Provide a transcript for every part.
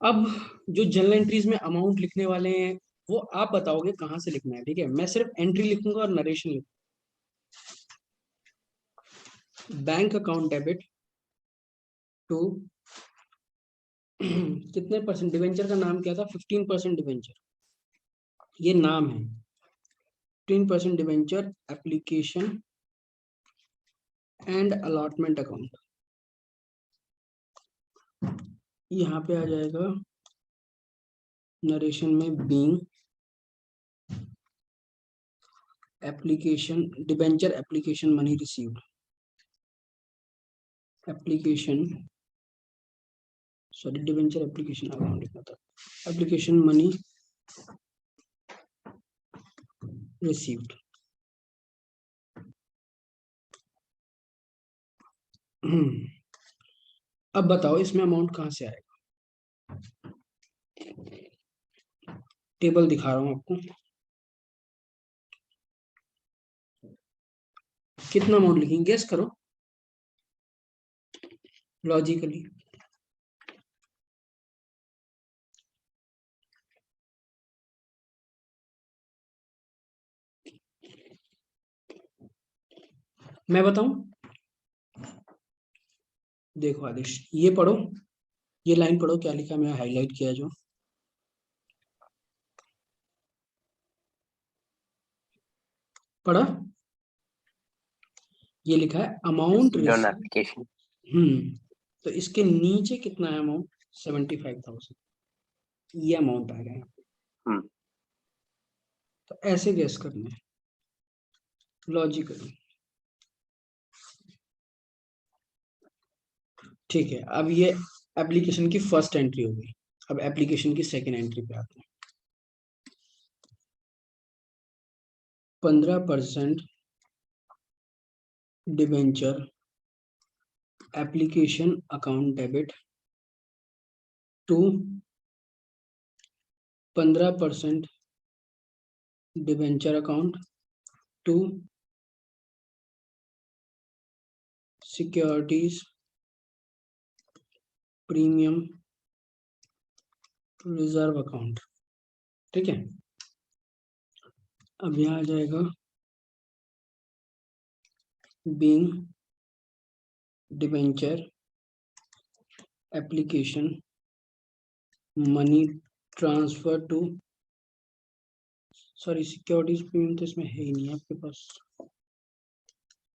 अब जो journal entries में अमाउंट लिखने वाले हैं वो आप बताओगे कहाँ से लिखना है, ठीक है। मैं सिर्फ एंट्री लिखूंगा और नरेशन लिखूंगा। बैंक अकाउंट डेबिट टू कितने परसेंट, डिवेंचर का नाम क्या था, 15% डिवेंचर, ये नाम है। 15% debenture application and allotment account, यहाँ पे आ जाएगा नरेशन में being application debenture application money received, application sorry debenture application account लिखना था, एप्लीकेशन मनी रिसीव्ड। अब बताओ इसमें अमाउंट कहाँ से आएगा। टेबल दिखा रहा हूँ आपको, कितना अमाउंट लिखेंगे गेस करो लॉजिकली। मैं बताऊं, देखो आदेश ये पढ़ो, ये लाइन पढ़ो, क्या लिखा है, मैं हाईलाइट किया जो पढ़ा, ये लिखा है अमाउंट लोन रिसीव। एप्लीकेशन। तो इसके नीचे कितना है अमाउंट, 75,000, ये अमाउंट आ गया। तो ऐसे गैस करना है लॉजिकली, ठीक है। अब ये एप्लीकेशन की फर्स्ट एंट्री हो गई। अब एप्लीकेशन की सेकंड एंट्री पे आते हैं। 15% debenture application account debit to 15% debenture account to securities premium reserve account, ठीक है। अब यहाँ आ जाएगा being debenture application money transfer to, sorry securities premium तो इसमें है ही नहीं आपके पास।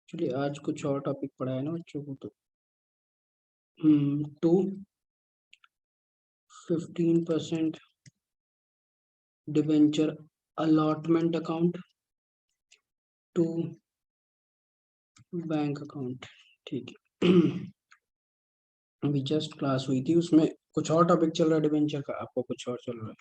चलिए आज कुछ और टॉपिक पढ़ा है ना बच्चों को, तो to 15% debenture allotment account to bank account, ठीक है। अभी जस्ट क्लास हुई थी, उसमें कुछ और टॉपिक चल रहा है डिवेंचर का, आपको कुछ और चल रहा है।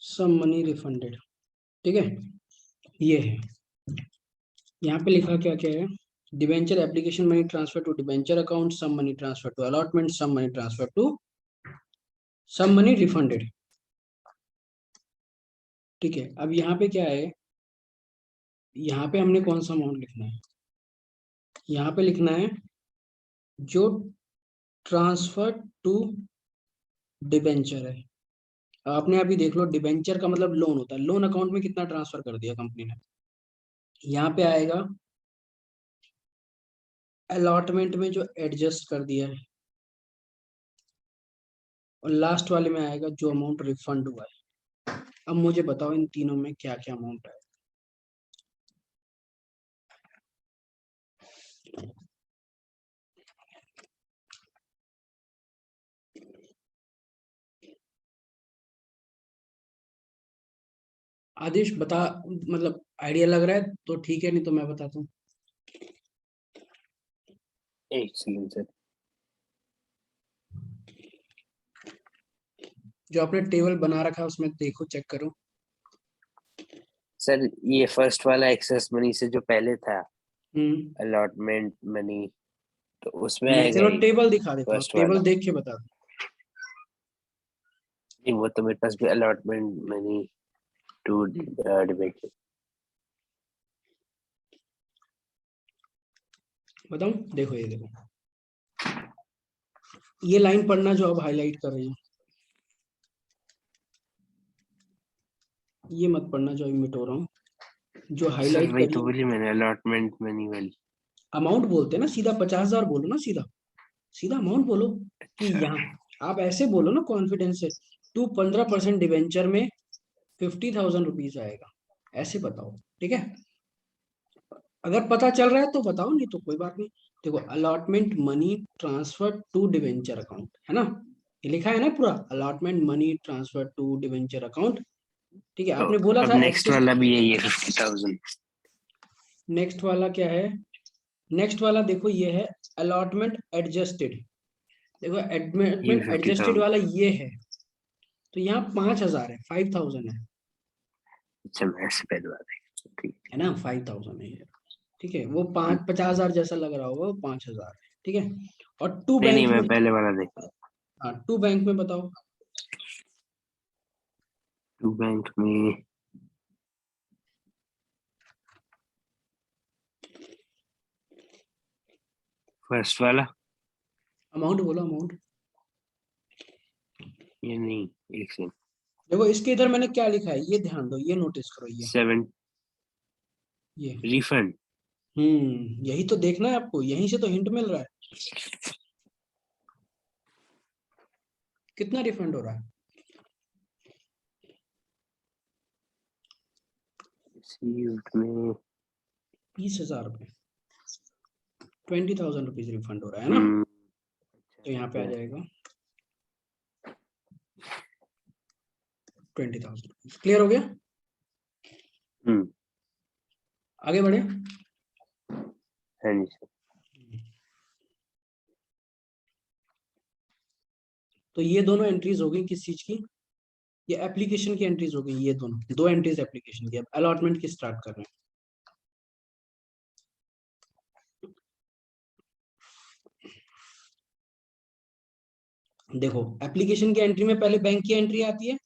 सम मनी रिफंडेड, ठीक है, ये है। यहाँ पे लिखा क्या क्या है, debenture application money transfer to debenture account, some money transfer to allotment, some money transfer to some money refunded, ठीक है। अब यहाँ पे क्या है, यहाँ पे हमने कौन सा अमाउंट लिखना है, यहाँ पे लिखना है जो ट्रांसफर टू डिवेंचर है। आपने अभी देख लो, डिवेंचर का मतलब लोन होता है, लोन अकाउंट में कितना ट्रांसफर कर दिया कंपनी ने, यहाँ पे आएगा अलॉटमेंट में जो एडजस्ट कर दिया है, और लास्ट वाले में आएगा जो अमाउंट रिफंड हुआ है। अब मुझे बताओ इन तीनों में क्या क्या अमाउंट है। आदेश बता, मतलब आइडिया लग रहा है तो ठीक है, नहीं तो मैं बताता हूँ। एक सेकंड सर। जो आपने टेबल बना रखा है उसमें देखो, चेक करो। सर ये फर्स्ट वाला एक्सेस मनी से जो पहले था हम्म अलॉटमेंट मनी, तो उसमें मैं आएगा चलो ही टेबल दिखा देता हूँ, फर्स्ट टेबल वाला। देख के बता दो। नहीं वो तो मेरे पास भी अलॉटमेंट मनी टू डिबेंचर। बताऊं, देखो ये देखो, ये लाइन पढ़ना जो अब हाईलाइट कर रही हूँ, ये मत पढ़ना जो अभी मिटो रहा हूँ, जो सर हाईलाइट वही करी तो हूँ। बोली मैंने, अलॉटमेंट मनी वाली। अमाउंट बोलते हैं ना, सीधा 50,000 बोलो ना, सीधा सीधा अमाउंट बोलो। कि अच्छा। यहाँ आप ऐसे बोलो ना कॉन्फिडेंस से, तू 15% डिवेंचर में 50,000 रुपीज आएगा, ऐसे बताओ, ठीक है। अगर पता चल रहा है तो बताओ, नहीं तो कोई बात नहीं। देखो, allotment money transfer to debenture account, है ना, ये लिखा है ना पूरा, allotment money transfer to debenture account. ठीक है, तो आपने बोला अब था नेक्स्ट एक्सेस। वाला भी यही है 50,000। नेक्स्ट वाला क्या है? नेक्स्ट वाला देखो, ये है अलॉटमेंट एडजस्टेड। देखो, ये भी एडमिटमेंट फिफ्टी एडजस्टेड थाउजेंड वाला ये है, तो यहाँ 5,000 है, 5,000 अच्छा मैं ऐसे पहले वाला ठीक। है ना, 5,000 है ये। ठीक है, वो 50,000 जैसा लग रहा होगा, वो 5,000 है, ठीक है। और टू नहीं नहीं, बैंक में, मैं पहले वाला देखा। हाँ टू बैंक में बताओ। टू बैंक में फर्स्ट वाला, अमाउंट बोलो, अमाउंट। ये नहीं, एक सेकंड। देखो इसके इधर मैंने क्या लिखा है, ये ध्यान दो, ये नोटिस करो, ये 7 ये रिफंड। यही तो देखना है आपको, यहीं से तो हिंट मिल रहा है, कितना रिफंड हो रहा है। रिसीव्ड में 20,000 रुपये, 20,000 रुपीज रिफंड हो रहा है ना। तो यहाँ पे आ जाएगा 20,000 रुपीज। क्लियर हो गया? हम्म। आगे बढ़े। हाँ जी सर। तो ये दोनों एंट्रीज हो गई किस चीज की? ये एप्लीकेशन की एंट्रीज हो गई, ये दोनों दो एंट्रीज एप्लीकेशन की। अब अलॉटमेंट की स्टार्ट कर रहे हैं। देखो, एप्लीकेशन की एंट्री में पहले बैंक की एंट्री आती है,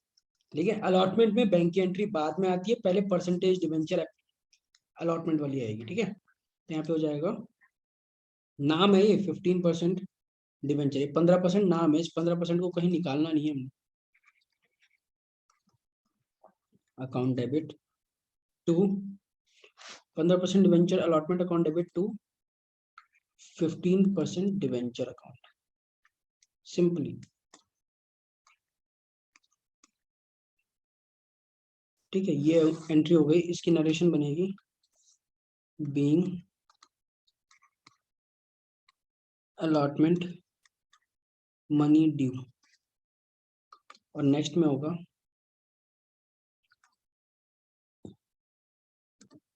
लेकिन अलॉटमेंट में बैंक की एंट्री बाद में आती है, पहले परसेंटेज डिवेंचर अलॉटमेंट वाली आएगी, ठीक है। तो यहाँ पे हो जाएगा, नाम है ये 15% डिवेंचर, ये 15% नाम है, इस 15% को कहीं निकालना नहीं है हमने। Account debit to 15% debenture allotment account debit to 15% debenture account, simply. ठीक है, ये एंट्री हो गई, इसकी नरेशन बनेगी बीइंग अलॉटमेंट मनी ड्यू, और नेक्स्ट में होगा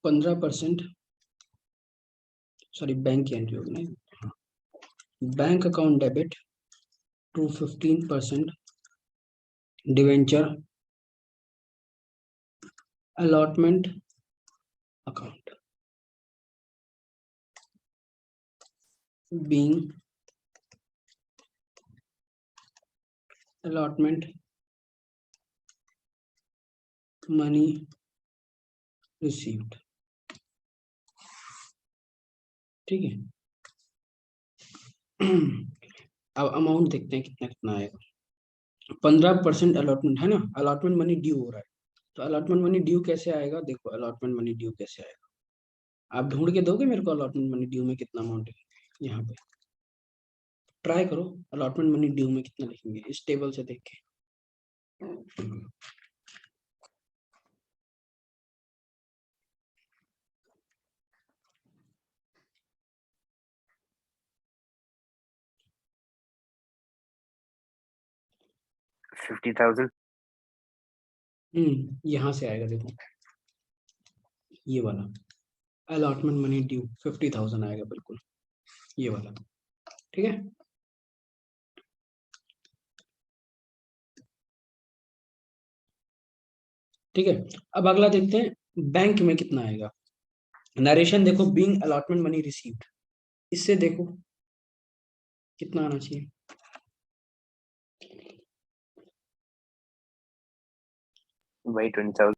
15%, सॉरी बैंक की एंट्री होगी ना, bank account debit to 15% debenture allotment account being allotment money received. ठीक है। अब अमाउंट देखते हैं कितना कितना आएगा। 15% अलॉटमेंट है ना, अलॉटमेंट मनी ड्यू हो रहा है, तो अलॉटमेंट मनी ड्यू कैसे आएगा? देखो, अलॉटमेंट मनी ड्यू कैसे आएगा, आप ढूंढ के दोगे मेरे को अलॉटमेंट मनी ड्यू में कितना अमाउंट है? यहाँ पे ट्राई करो, अलॉटमेंट मनी ड्यू में कितना लिखेंगे इस टेबल से देख के। 50,000। यहाँ से आएगा, देखो ये वाला अलॉटमेंट मनी ड्यू 50,000 आएगा, बिल्कुल ये वाला। ठीक है, ठीक है। अब अगला देखते हैं, बैंक में कितना आएगा? नरेशन देखो, बीइंग अलॉटमेंट मनी रिसीव्ड, इससे देखो कितना आना चाहिए। वही 20,000.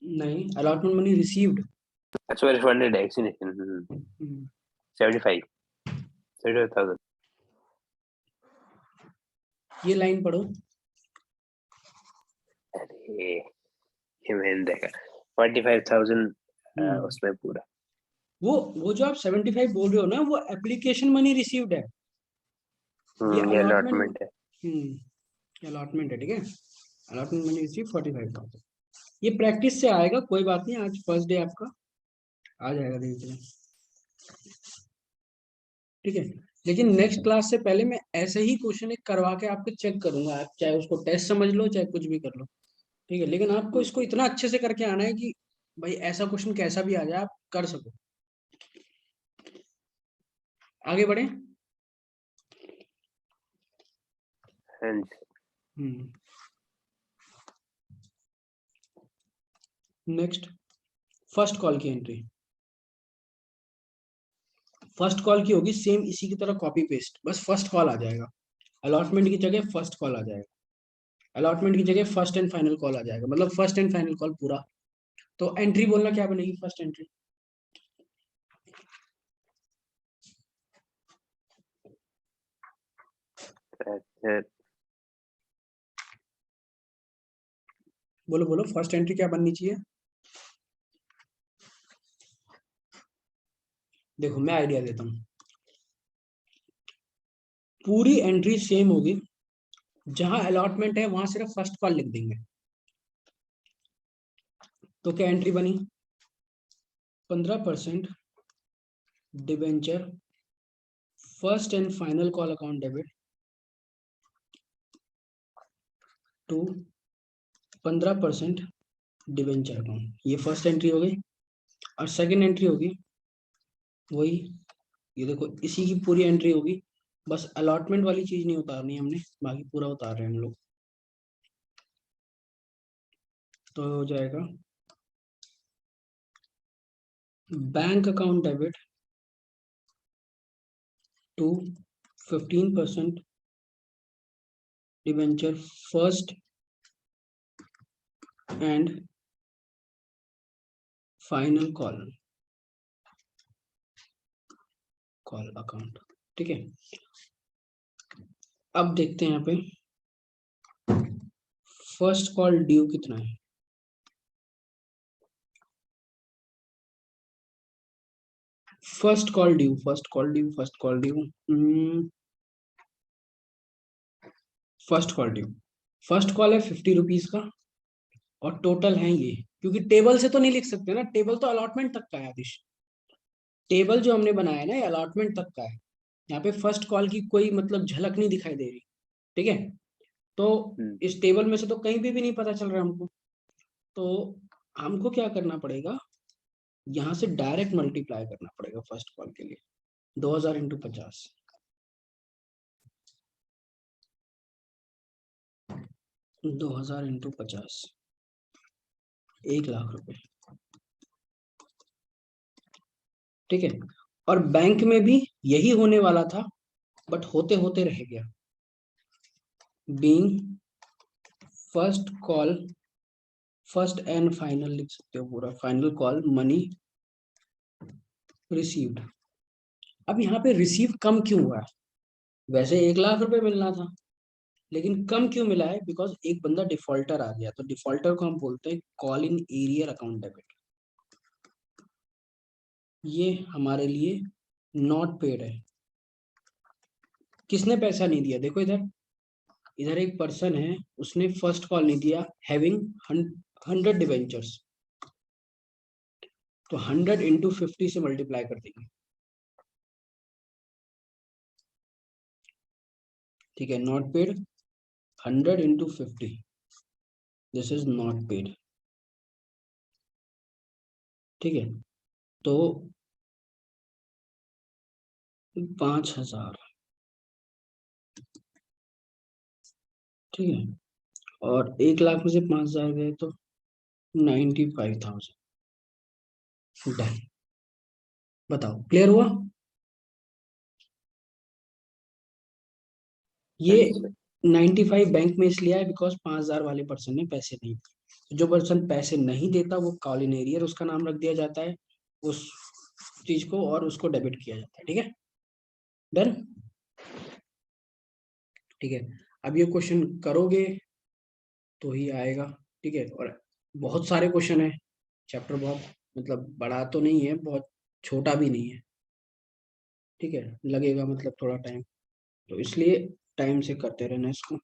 नहीं, अलॉटमेंट मनी रिसीव्ड। अच्छा, refunded actually. 75. 75,000. ये लाइन पढ़ो। अरे ये मैंने देखा 45,000 उसमें पूरा. वो जो आप 75 बोल रहे हो ना, वो एप्लीकेशन मनी रिसीव्ड है। ये ये अलॉटमेंट, allotment है. अलॉटमेंट है, ठीक है। Allotment money receive 45,000। ये प्रैक्टिस से आएगा, कोई बात नहीं, आज फर्स्ट डे आपका आ जाएगा धीरे धीरे, ठीक है। लेकिन नेक्स्ट क्लास से पहले मैं ऐसे ही क्वेश्चन एक करवा के आपको चेक करूंगा, आप चाहे उसको टेस्ट समझ लो चाहे कुछ भी कर लो, ठीक है। लेकिन आपको इसको इतना अच्छे से करके आना है कि भाई ऐसा क्वेश्चन कैसा भी आ जाए आप कर सको। आगे बढ़े। हाँ जी. नेक्स्ट, फर्स्ट कॉल की एंट्री। फर्स्ट कॉल की होगी सेम इसी की तरह कॉपी पेस्ट, बस फर्स्ट कॉल आ जाएगा। अलॉटमेंट की जगह फर्स्ट कॉल आ जाएगा, अलॉटमेंट की जगह फर्स्ट एंड फाइनल कॉल आ जाएगा, मतलब फर्स्ट एंड फाइनल कॉल पूरा। तो एंट्री बोलना क्या बनेगी, फर्स्ट एंट्री। अच्छा, बोलो बोलो, फर्स्ट एंट्री क्या बननी चाहिए। देखो मैं आइडिया देता हूँ, पूरी एंट्री सेम होगी, जहां अलॉटमेंट है वहां सिर्फ फर्स्ट कॉल लिख देंगे। तो क्या एंट्री बनी, 15% debenture first and final call account debit to 15% debenture account, ये फर्स्ट एंट्री हो गई। और सेकंड एंट्री होगी वही, ये देखो इसी की पूरी एंट्री होगी, बस अलॉटमेंट वाली चीज नहीं उतारनी है हमने, बाकी पूरा उतार रहे हैं हम लोग। तो हो जाएगा bank account debit to 15% debenture first and final call account, ठीक है। अब देखते हैं यहाँ पे फर्स्ट कॉल ड्यू कितना है। First call due, first call due, first call due, first call due, first call है 50 रुपीज का, और टोटल है ये, क्योंकि टेबल से तो नहीं लिख सकते ना, टेबल तो अलॉटमेंट तक का है आदिश। टेबल जो हमने बनाया ना ये अलॉटमेंट तक का है, यहाँ पे फर्स्ट कॉल की कोई मतलब झलक नहीं दिखाई दे रही, ठीक है। तो इस टेबल में से तो कहीं भी नहीं पता चल रहा हमको, तो हमको क्या करना पड़ेगा, यहाँ से डायरेक्ट मल्टीप्लाई करना पड़ेगा फर्स्ट कॉल के लिए, 2000 इंटू 50, 2000 इंटू 50, 1,00,000 रुपए, ठीक है। और बैंक में भी यही होने वाला था, बट होते होते रह गया, being first call, first and final लिख सकते हो पूरा, फाइनल कॉल मनी रिसीव्ड। अब यहाँ पे रिसीव कम क्यों हुआ है, वैसे 1,00,000 रुपए मिलना था, लेकिन कम क्यों मिला है, बिकॉज एक बंदा डिफॉल्टर आ गया, तो डिफॉल्टर को हम बोलते हैं call in arrear account debit, ये हमारे लिए नॉट पेड है। किसने पैसा नहीं दिया, देखो इधर, इधर एक पर्सन है, उसने फर्स्ट कॉल नहीं दिया, हैविंग 100 डिवेंचर्स, तो 100 इंटू 50 से मल्टीप्लाई कर देंगे, ठीक है। Not paid 100 into 50, this is not paid, ठीक है। तो 5,000, ठीक है। और 1,00,000 में से 5,000 गए तो 95,000 डन। बताओ क्लियर हुआ? ये 95 बैंक में इसलिए है बिकॉज 5,000 वाले पर्सन ने पैसे नहीं दिए। जो पर्सन पैसे नहीं देता वो कॉलिन एरियर उसका नाम रख दिया जाता है उस चीज को, और उसको डेबिट किया जाता है। ठीक है, डन। ठीक है, अब ये क्वेश्चन करोगे तो ही आएगा। ठीक है, और बहुत सारे क्वेश्चन है, चैप्टर बहुत मतलब बड़ा तो नहीं है, बहुत छोटा भी नहीं है। ठीक है, लगेगा मतलब थोड़ा टाइम, तो इसलिए टाइम से करते रहना इसको।